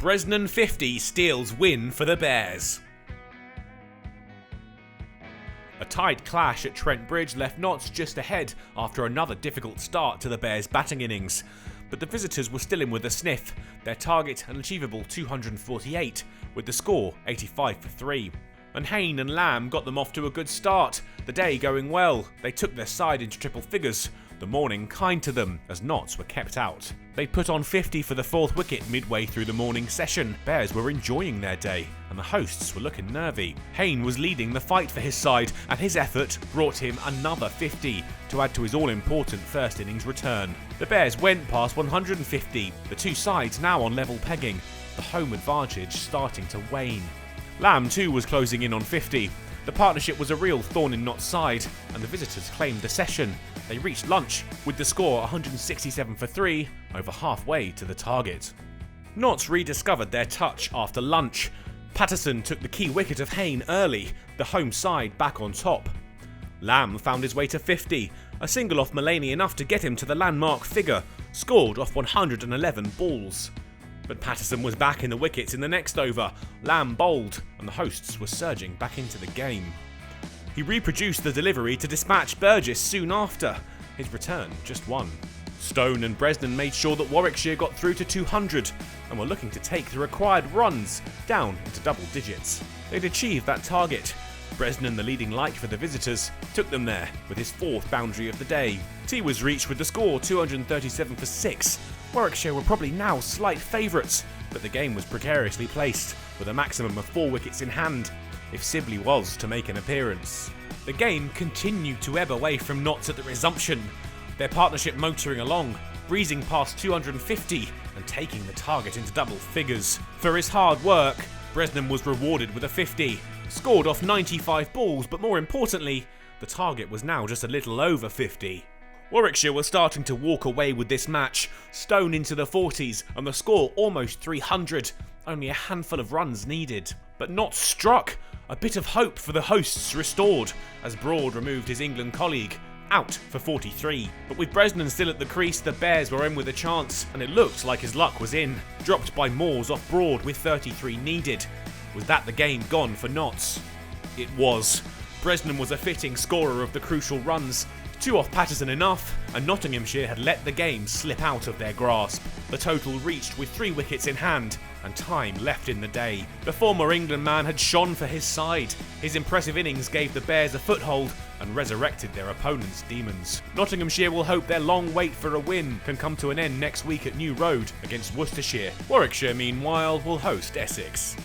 Bresnan 50 steals win for the Bears. A tight clash at Trent Bridge left Notts just ahead after another difficult start to the Bears' batting innings. But the visitors were still in with a sniff, their target an achievable 248, with the score 85 for 3. And Hayne and Lamb got them off to a good start, the day going well. They took their side into triple figures, the morning kind to them as Notts were kept out. They put on 50 for the fourth wicket midway through the morning session. Bears were enjoying their day and the hosts were looking nervy. Hayne was leading the fight for his side and his effort brought him another 50 to add to his all-important first innings return. The Bears went past 150, the two sides now on level pegging, the home advantage starting to wane. Lamb too was closing in on 50. The partnership was a real thorn in Notts' side and the visitors claimed the session. They reached lunch with the score 167 for 3, over halfway to the target. Notts rediscovered their touch after lunch. Patterson took the key wicket of Hayne early, the home side back on top. Lamb found his way to 50, a single off Mullaney enough to get him to the landmark figure, scored off 111 balls. But Patterson was back in the wickets in the next over. Lamb bowled, and the hosts were surging back into the game. He reproduced the delivery to dispatch Burgess soon after. His return just one. Stone and Bresnan made sure that Warwickshire got through to 200 and were looking to take the required runs down into double digits. They'd achieved that target. Bresnan, the leading light for the visitors, took them there with his fourth boundary of the day. Tea was reached with the score 237 for 6. Warwickshire were probably now slight favourites, but the game was precariously placed, with a maximum of 4 wickets in hand, if Sibley was to make an appearance. The game continued to ebb away from Notts at the resumption, their partnership motoring along, breezing past 250 and taking the target into double figures. For his hard work, Bresnan was rewarded with a 50, scored off 95 balls, but more importantly, the target was now just a little over 50. Warwickshire were starting to walk away with this match, Stone into the 40s and the score almost 300, only a handful of runs needed. But Notts struck, a bit of hope for the hosts restored as Broad removed his England colleague, out for 43. But with Bresnan still at the crease, the Bears were in with a chance and it looked like his luck was in. Dropped by Moores off Broad with 33 needed. Was that the game gone for Notts? It was. Bresnan was a fitting scorer of the crucial runs. 2 off Patterson enough, and Nottinghamshire had let the game slip out of their grasp. The total reached with 3 wickets in hand, and time left in the day. The former England man had shone for his side. His impressive innings gave the Bears a foothold and resurrected their opponents' demons. Nottinghamshire will hope their long wait for a win can come to an end next week at New Road against Worcestershire. Warwickshire, meanwhile, will host Essex.